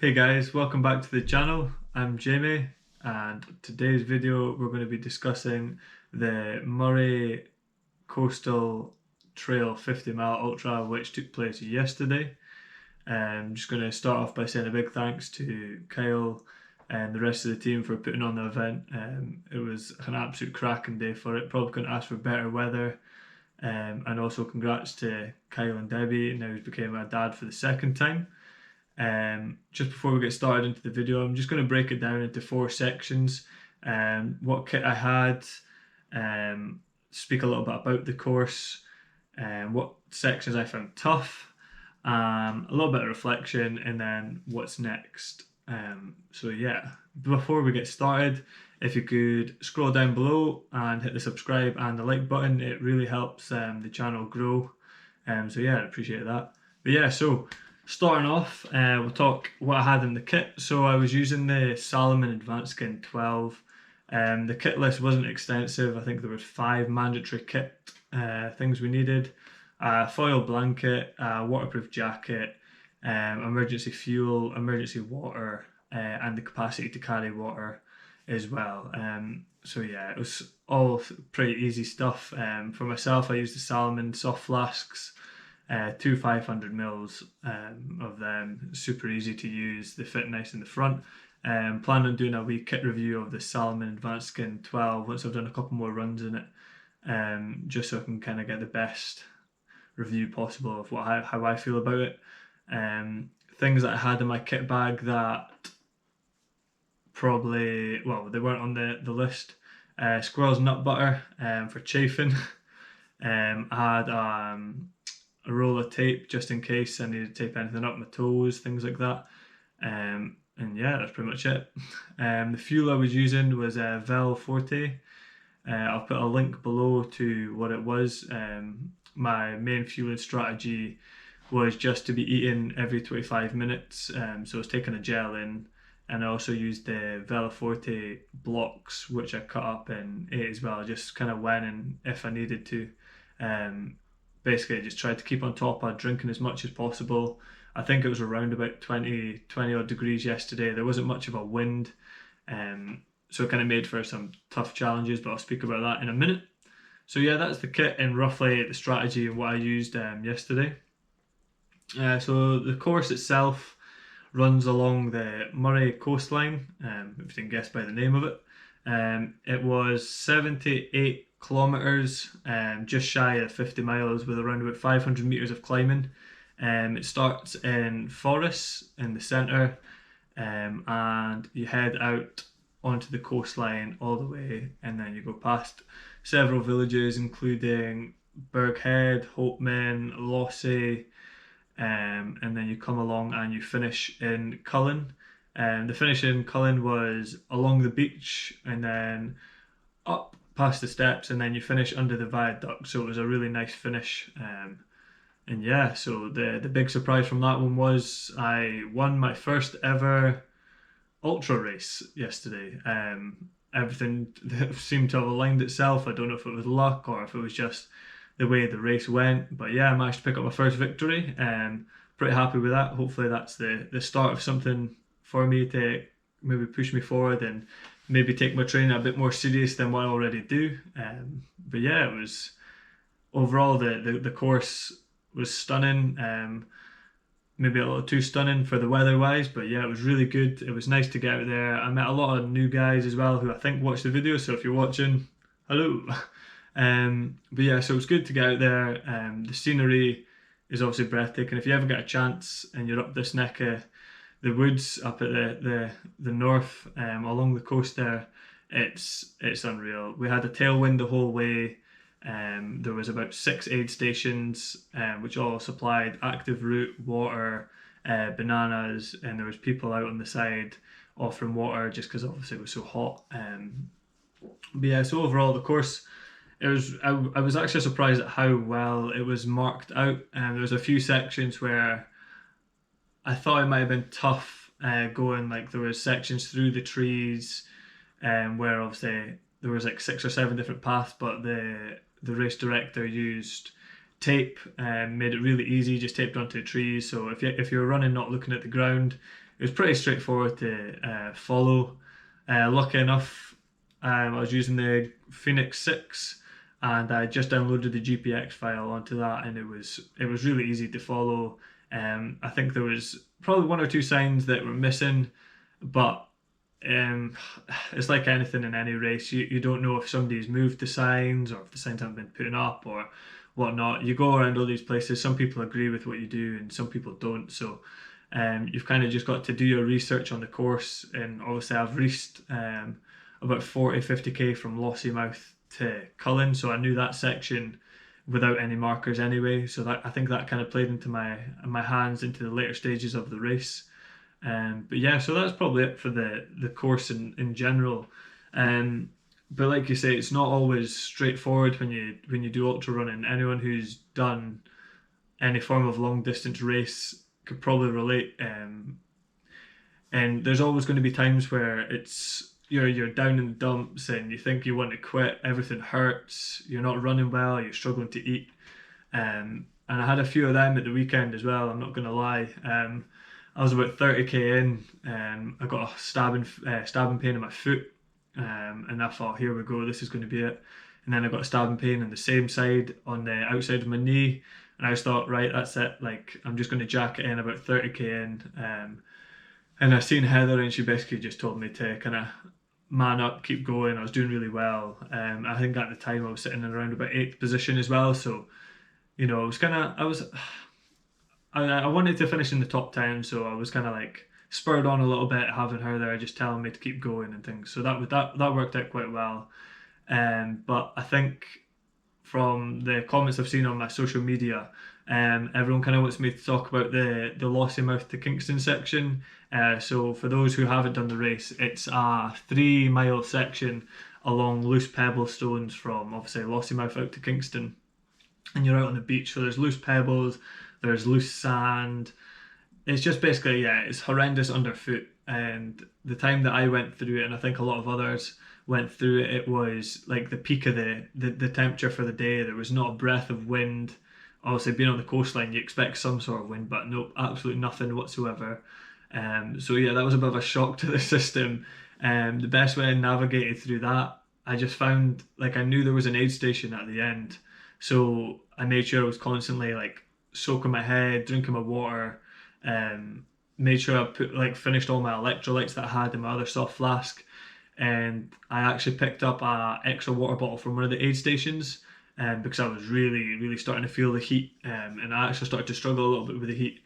Hey guys, welcome back to the channel. I'm Jamie, and today's video we're going to be discussing the Moray Coastal Trail 50-mile ultra, which took place yesterday. I'm just going to start off by saying a big thanks to Kyle and the rest of the team for putting on the event. It was an absolute cracking day for it. Probably couldn't ask for better weather. And also congrats to Kyle and Debbie. Now he's became a dad for the second time. Just before we get started into the video, I'm just going to break it down into 4 sections. What kit I had, speak a little bit about the course, what sections I found tough, a little bit of reflection, and then what's next. So yeah, before we get started, if you could scroll down below and hit the subscribe and the like button, it really helps the channel grow. So yeah, I'd appreciate that. But yeah, so starting off, we'll talk what I had in the kit. So I was using the Salomon Advanced Skin 12. The kit list wasn't extensive. I think there was 5 mandatory kit things we needed. Foil blanket, waterproof jacket, emergency fuel, emergency water, and the capacity to carry water as well. So yeah, it was all pretty easy stuff. For myself, I used the Salomon soft flasks. 2 500 mls of them, super easy to use, they fit nice in the front. Plan on doing a wee kit review of the Salomon Advanced Skin 12 once I've done a couple more runs in it, just so I can kind of get the best review possible of how I feel about it. Things that I had in my kit bag that probably, well, they weren't on the list. Squirrel's nut butter for chafing. I had a roll of tape just in case I needed to tape anything up my toes, things like that. And yeah, that's pretty much it. The fuel I was using was Vel Forte. I'll put a link below to what it was. My main fueling strategy was just to be eating every 25 minutes. So I was taking a gel in, and I also used the Vel Forte blocks, which I cut up and ate as well, just kind of when and if I needed to. Basically, I just tried to keep on top of drinking as much as possible. I think it was around about 20 odd degrees yesterday. There wasn't much of a wind, so it kind of made for some tough challenges, but I'll speak about that in a minute. So yeah, that's the kit and roughly the strategy and what I used yesterday. So the course itself runs along the Moray coastline, if you can guess by the name of it. It was 78 kilometers, just shy of 50 miles, with around about 500 meters of climbing. It starts in forests in the center, and you head out onto the coastline all the way, and then you go past several villages, including Berghead, Hopemen, Lossy, and then you come along and you finish in Cullen. The finish in Cullen was along the beach and then up past the steps, and then you finish under the viaduct. So it was a really nice finish. And yeah, so the big surprise from that one was I won my first ever ultra race yesterday. Everything seemed to have aligned itself. I don't know if it was luck or if it was just the way the race went, but yeah, I managed to pick up my first victory. Pretty happy with that. Hopefully that's the start of something for me to maybe push me forward and maybe take my training a bit more serious than what I already do. But yeah, it was overall the course was stunning. Maybe a little too stunning for the weather wise, but yeah, it was really good. It was nice to get out there. I met a lot of new guys as well who I think watched the video, so if you're watching, hello. But yeah, so it was good to get out there. The scenery is obviously breathtaking. If you ever get a chance and you're up this neck of the woods up at the north, along the coast there, it's unreal. We had a tailwind the whole way. There was about 6 aid stations, which all supplied active root, water, bananas, and there was people out on the side offering water just because obviously it was so hot. But yeah, so overall the course, it was I was actually surprised at how well it was marked out. There was a few sections where I thought it might have been tough going. Like there was sections through the trees, where obviously there was like 6 or 7 different paths, but the race director used tape and made it really easy, just taped onto the trees. So if you're running not looking at the ground, it was pretty straightforward to follow. Lucky enough, I was using the Phoenix 6, and I just downloaded the GPX file onto that, and it was really easy to follow. I think there was probably one or two signs that were missing, but um, it's like anything in any race. You don't know if somebody's moved the signs or if the signs haven't been put up or whatnot. You go around all these places. Some people agree with what you do, and some people don't. So you've kind of just got to do your research on the course. And obviously, I've raced about 40-50k from Lossiemouth to Cullen, so I knew that section without any markers anyway. So that I think that kind of played into my hands into the later stages of the race. But yeah, so that's probably it for the course in general. But like you say, it's not always straightforward when you do ultra running. Anyone who's done any form of long distance race could probably relate. And there's always going to be times where you're down in the dumps and you think you want to quit. Everything hurts. You're not running well. You're struggling to eat. And I had a few of them at the weekend as well. I'm not going to lie. I was about 30k in, and I got a stabbing pain in my foot, and I thought, here we go, this is going to be it. And then I got a stabbing pain on the same side, on the outside of my knee, and I just thought, right, that's it. Like, I'm just going to jack it in about 30k in. And I seen Heather, and she basically just told me to kind of man up, keep going. I was doing really well. I think at the time I was sitting in around about 8th position as well, so I wanted to finish in the top 10, so I was kind of like spurred on a little bit, having her there just telling me to keep going and things. So that worked out quite well. But I think from the comments I've seen on my social media, everyone kind of wants me to talk about the Lossiemouth to Kingston section. So for those who haven't done the race, it's a 3 mile section along loose pebble stones from obviously Lossiemouth out to Kingston, and you're out on the beach. So there's loose pebbles, there's loose sand. It's just basically, yeah, it's horrendous underfoot. And the time that I went through it, and I think a lot of others went through it, it was like the peak of the temperature for the day. There was not a breath of wind. Obviously, being on the coastline, you expect some sort of wind, but no, absolutely nothing whatsoever. So yeah, that was a bit of a shock to the system. The best way I navigated through that, I just found, like, I knew there was an aid station at the end, so I made sure I was constantly like soaking my head, drinking my water, made sure I finished all my electrolytes that I had in my other soft flask, and I actually picked up a extra water bottle from one of the aid stations, because I was really, really starting to feel the heat, and I actually started to struggle a little bit with the heat.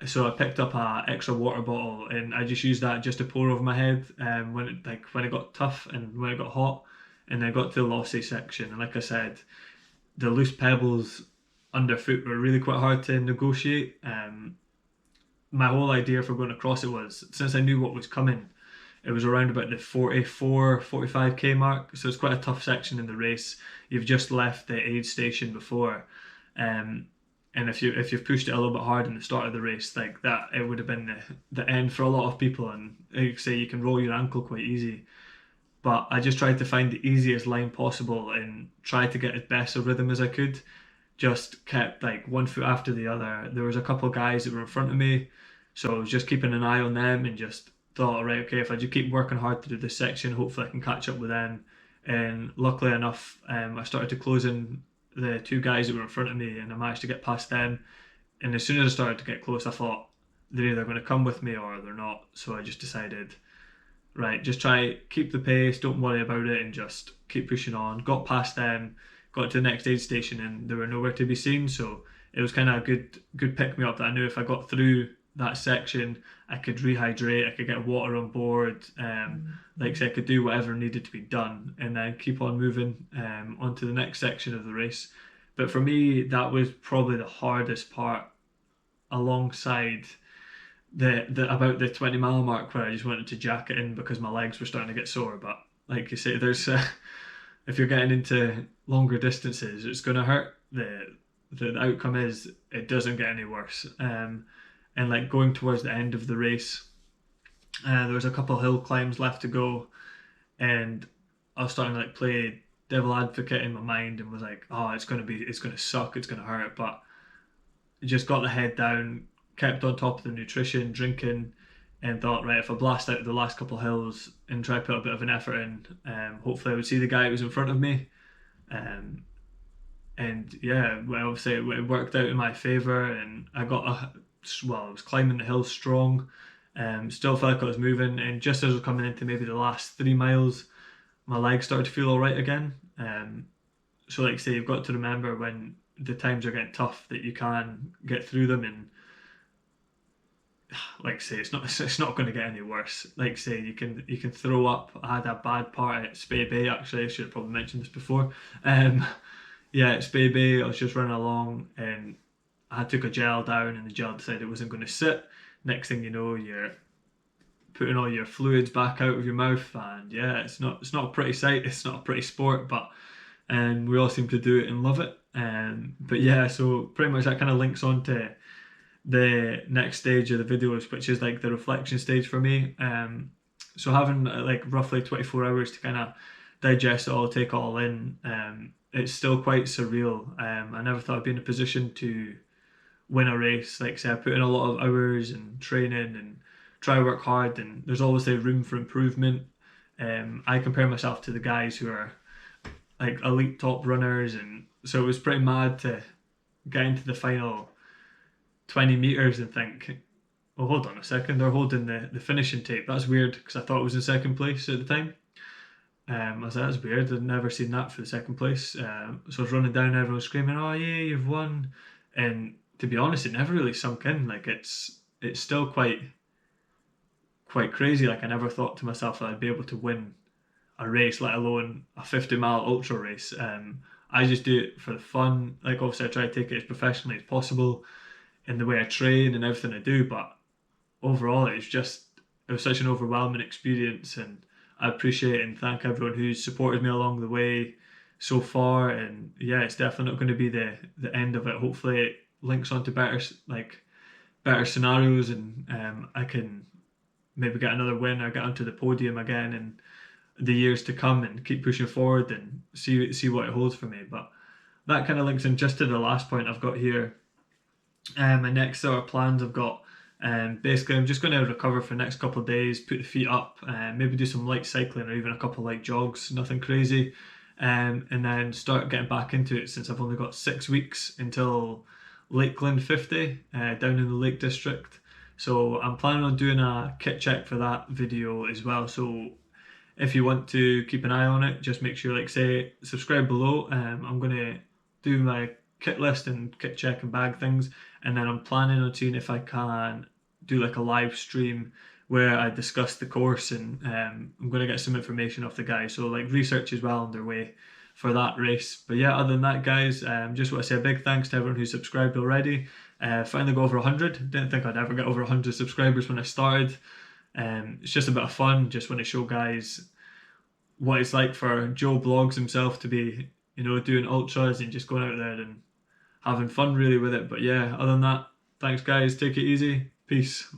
So I picked up a extra water bottle, and I just used that just to pour over my head, when it got tough and when it got hot. And I got to the Lossie section, and like I said, the loose pebbles underfoot were really quite hard to negotiate. My whole idea for going across it was, since I knew what was coming, it was around about the 45k mark, so it's quite a tough section in the race. You've just left the aid station before, and if you've pushed it a little bit hard in the start of the race, like that, it would have been the end for a lot of people, and like you say, you can roll your ankle quite easy. But I just tried to find the easiest line possible and tried to get as best a rhythm as I could. Just kept like one foot after the other. There was a couple of guys that were in front of me, so I was just keeping an eye on them and just thought, right, okay, if I just keep working hard through this section, hopefully I can catch up with them. And luckily enough, I started to close in the 2 guys that were in front of me, and I managed to get past them. And as soon as I started to get close, I thought they're either going to come with me or they're not. So I just decided, right, just try, keep the pace, don't worry about it, and just keep pushing on. Got past them, got to the next aid station, and they were nowhere to be seen. So it was kind of a good pick me up that I knew if I got through that section, I could rehydrate, I could get water on board, like I said, I could do whatever needed to be done, and then keep on moving onto the next section of the race. But for me, that was probably the hardest part, alongside the about the 20 mile mark, where I just wanted to jack it in because my legs were starting to get sore. But like you say, there's if you're getting into longer distances, it's going to hurt. The outcome is it doesn't get any worse. And like going towards the end of the race, there was a couple hill climbs left to go, and I was starting to like play devil advocate in my mind and was like, oh, it's going to suck, it's going to hurt. But just got the head down, kept on top of the nutrition, drinking, and thought, right, if I blast out the last couple of hills and try to put a bit of an effort in, hopefully I would see the guy who was in front of me. And yeah, well, obviously it worked out in my favour, and I was climbing the hill strong. Still felt like I was moving, and just as I was coming into maybe the last 3 miles, my legs started to feel all right again. So like I say, you've got to remember when the times are getting tough that you can get through them, and like I say, it's not going to get any worse. Like I say, you can throw up. I had a bad part at Spey Bay, actually. I should have probably mentioned this before. Yeah, at Spey Bay, I was just running along and I took a gel down, and the gel decided it wasn't going to sit. Next thing you know, you're putting all your fluids back out of your mouth, and yeah, it's not a pretty sight. It's not a pretty sport, but we all seem to do it and love it. But yeah, so pretty much that kind of links on to the next stage of the videos, which is like the reflection stage for me. So having like roughly 24 hours to kind of digest it all, take it all in, it's still quite surreal. I never thought I'd be in a position to win a race. Like say, I put in a lot of hours and training and try to work hard, and there's always a room for improvement. I compare myself to the guys who are like elite top runners, and so it was pretty mad to get into the final 20 meters and think, oh, hold on a second, they're holding the finishing tape. That's weird, because I thought it was in second place at the time. I was like, that's weird, I'd never seen that for the second place. So I was running down, everyone was screaming, oh yeah, you've won. And to be honest, it never really sunk in. Like it's still quite crazy. Like I never thought to myself that I'd be able to win a race, let alone a 50-mile ultra race. I just do it for the fun. Like obviously I try to take it as professionally as possible in the way I train and everything I do, but overall it was such an overwhelming experience, and I appreciate and thank everyone who's supported me along the way so far. And yeah, it's definitely not going to be the end of it. Hopefully it links on to better scenarios, and I can maybe get another win or get onto the podium again in the years to come, and keep pushing forward and see what it holds for me. But that kind of links in just to the last point I've got here. My next sort of plans I've got, basically I'm just going to recover for the next couple of days, put the feet up, maybe do some light cycling or even a couple of light jogs, nothing crazy, and then start getting back into it, since I've only got 6 weeks until Lakeland 50 down in the Lake District. So I'm planning on doing a kit check for that video as well. So if you want to keep an eye on it, just make sure, like say, subscribe below. I'm going to do my kit list and kit check and bag things, and then I'm planning on seeing if I can do like a live stream where I discuss the course, and I'm going to get some information off the guys, so like research is well underway for that race. But yeah, other than that guys, just want to say a big thanks to everyone who subscribed already. Finally got over 100. Didn't think I'd ever get over 100 subscribers when I started. It's just a bit of fun, just want to show guys what it's like for Joe Blogs himself to be, doing ultras and just going out there and having fun really with it. But yeah, other than that, thanks guys, take it easy, peace.